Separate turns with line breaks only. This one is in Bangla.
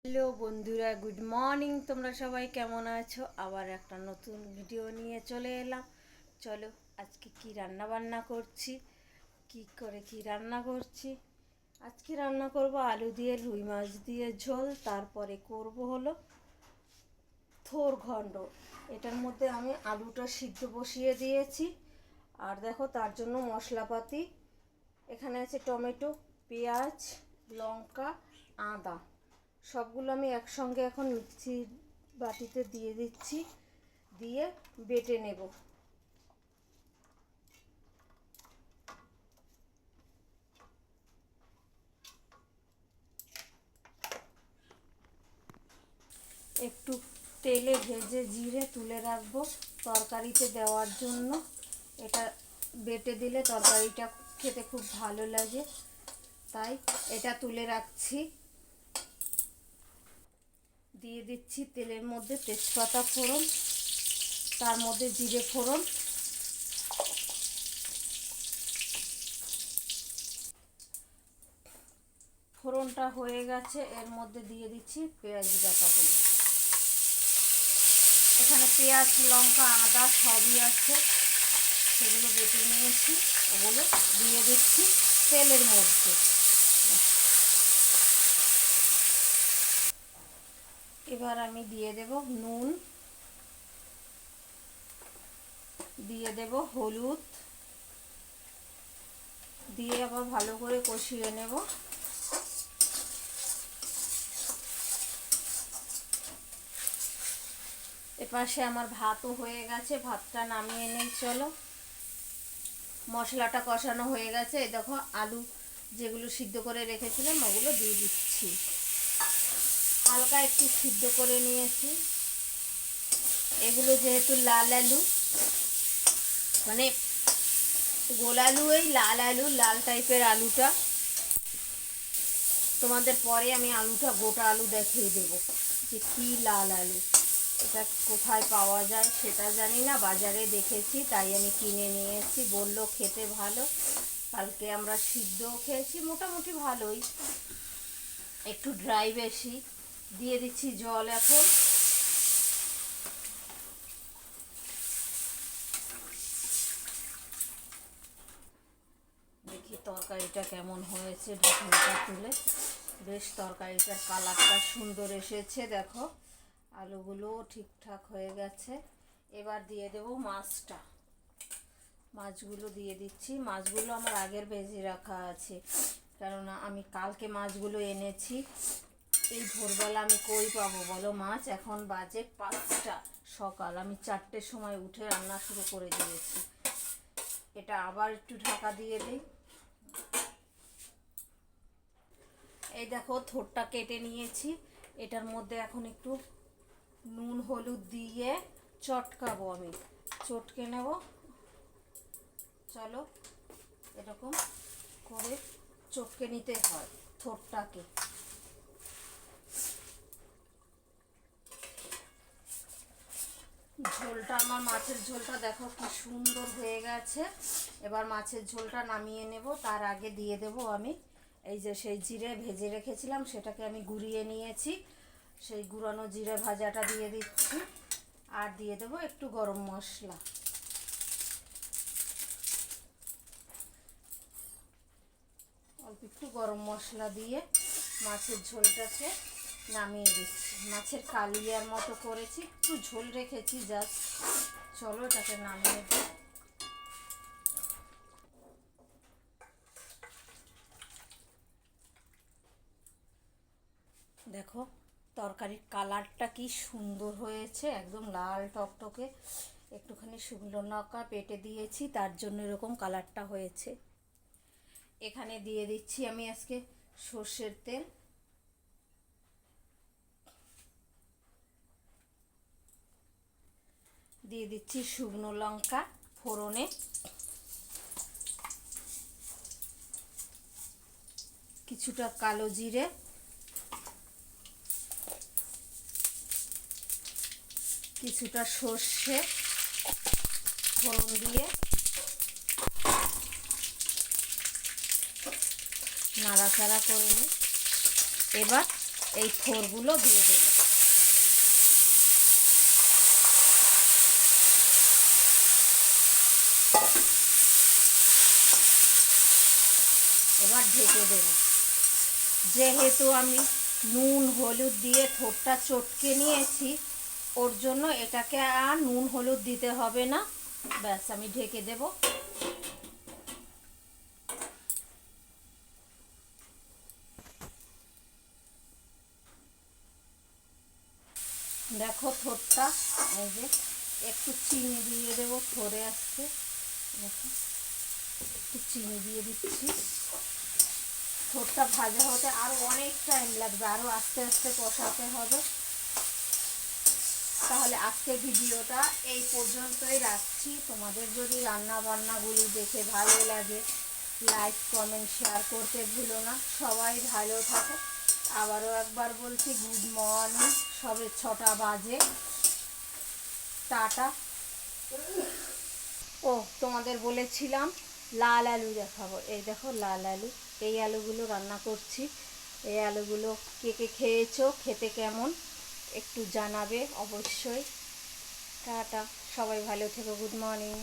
হ্যালো বন্ধুরা, গুড মর্নিং। তোমরা সবাই কেমন আছো? আবার একটা নতুন ভিডিও নিয়ে চলে এলাম। চলো আজকে কি রান্না বান্না করছি, কি রান্না করছি। আজকে রান্না করব আলু দিয়ে রুই মাছ দিয়ে ঝোল, তারপরে করব হলো থোর ঘন্ট। এটার মধ্যে আমি আলুটা সিদ্ধ বসিয়ে দিয়েছি। আর দেখো তার জন্য মশলাপাতি এখানে আছে টমেটো, পেঁয়াজ, লঙ্কা, আদা। সবগুলো আমি একসঙ্গে এখন মিক্সির বাটিতে দিয়ে দিচ্ছি, দিয়ে বেটে নেব। একটু তেলে ভেজে জিরে তুলে রাখবো তরকারিতে দেওয়ার জন্য। এটা বেটে দিলে তরকারিটা খেতে খুব ভালো লাগে, তাই এটা তুলে রাখছি। দিয়ে দিচ্ছি তেলের মধ্যে তেজপাতা ফোড়ন, তার মধ্যে জিরে ফোড়ন, ফোড়নটা হয়ে গেছে। এর মধ্যে দিয়ে দিচ্ছি পেঁয়াজ বাটাগুলো। এখানে পেঁয়াজ, লঙ্কা, আদা সবই আছে, সেগুলো বেটে নিয়েছি। ওগুলো দিয়ে দিচ্ছি তেলের মধ্যে। এবার আমি দিয়ে দেব নুন, দিয়ে দেব হলুদ, দিয়ে আবার ভালো করে কষিয়ে নেব। এপাশে আমার ভাতও হয়ে গেছে, ভাতটা নামিয়ে নেই। চলো, মশলাটা কষানো হয়ে গেছে। এই দেখো আলু যেগুলো সিদ্ধ করে রেখেছিলাম ওগুলো দিয়ে দিচ্ছি। হালকা একটু সিদ্ধ করে নিয়েছি। এগুলো যেহেতু লাল আলু, মানে গোল আলু, এই লাল আলু, লাল টাইপের আলুটা, তোমাদের পরে আমি আলুটা গোটা আলু দেখিয়ে দেবো যে কী লাল আলু। এটা কোথায় পাওয়া যায় সেটা জানি না, বাজারে দেখেছি তাই আমি কিনে নিয়েছি। বললো খেতে ভালো। কালকে আমরা সিদ্ধও খেয়েছি, মোটামুটি ভালোই, একটু ড্রাই বেশি। দিয়ে দিচ্ছি জল এখন। দেখি তরকারিটা কেমন হয়েছে, ঢাকনাটা তুলে। বেশ তরকারিটার কালারটা সুন্দর এসেছে, দেখো আলুগুলোও ঠিকঠাক হয়ে গেছে। এবার দিয়ে দেব মাছটা। মাছগুলো দিয়ে দিচ্ছি। মাছগুলো আমার আগের ভেজে রাখা আছে, কেননা আমি কালকে মাছগুলো এনেছি। এই ভোরবেলা আমি কই পাবো বলো মাছ? এখন বাজে 5টা সকাল, আমি 4টের সময় উঠে রান্না শুরু করে দিয়েছি। এটা আবার একটু ঢাকা দিয়ে দিই। এই দেখো থোরটা কেটে নিয়েছি। এটার মধ্যে এখন একটু নুন হলুদ দিয়ে চটকাবো, আমি চটকে নেব। চলো, এরকম করে চটকে নিতে হয় থোরটাকে। ঝোলটা, আমার মাছের ঝোলটা দেখো কি সুন্দর হয়ে গেছে। এবার মাছের ঝোলটা নামিয়ে নেব। তার আগে দিয়ে দেব আমি এই যে সেই জিরে ভেজে রেখেছিলাম, সেটাকে আমি গুঁড়িয়ে নিয়েছি। সেই গুঁড়ানো জিরে ভাজাটা দিয়ে দিচ্ছি। আর দিয়ে দেব একটু গরম মশলা। অল্প একটু গরম মশলা দিয়ে মাছের ঝোলটাকে নামিয়ে দিচ্ছি। মাছের কালিয়ার মতো করেছি, একটু ঝোল রেখেছি জাস্ট। চলো এটাকে নামিয়ে দিই। দেখো তরকারির কালারটা কি সুন্দর হয়েছে, একদম লাল টকটকে। একটুখানি শুকনো লঙ্কা পেটে দিয়েছি, তার জন্য এরকম কালারটা হয়েছে। এখানে দিয়ে দিচ্ছি আমি আজকে সর্ষের তেল। দিয়ে দিচ্ছি শুকনো লঙ্কা ফোড়নে, কিছুটা কালো জিরে, কিছুটা সর্ষে ফোড়ন দিয়ে নাড়াচাড়া করে নিই। এবার এই থোরগুলো দিয়ে দেবো। এবার ঢেকে দেব। যেহেতু আমি নুন হলুদ দিয়ে থোরটা চটকে নিয়েছি, ওর জন্য এটাকে আর নুন হলুদ দিতে হবে না। ব্যাস, আমি ঢেকে দেব। দেখো থোরটা, এই যে একটু চিনি দিয়ে দেবো, থরে আসছে। দেখো একটু চিনি দিয়ে দিচ্ছি। থোরটা ভাজা হতে আরও অনেক টাইম লাগবে, আরও আস্তে আস্তে কষাতে হবে। তাহলে আজকের ভিডিওটা এই পর্যন্তই রাখছি। তোমাদের যদি রান্না বান্নাগুলি দেখে ভালো লাগে, লাইক কমেন্ট শেয়ার করতে ভুলো না। সবাই ভালো থাকো। আবারও একবার বলছি, গুড মর্নিং। সবে 6টা বাজে। টাটা। ও, তোমাদের বলেছিলাম লাল আলু দেখাবো। এই দেখো লাল আলু। এই আলুগুলো রান্না করছি। এই আলুগুলো কে কে খেয়েছো, খেতে কেমন একটু জানাবে অবশ্যই। টাটা, সবাই ভালো থেকো। Good morning.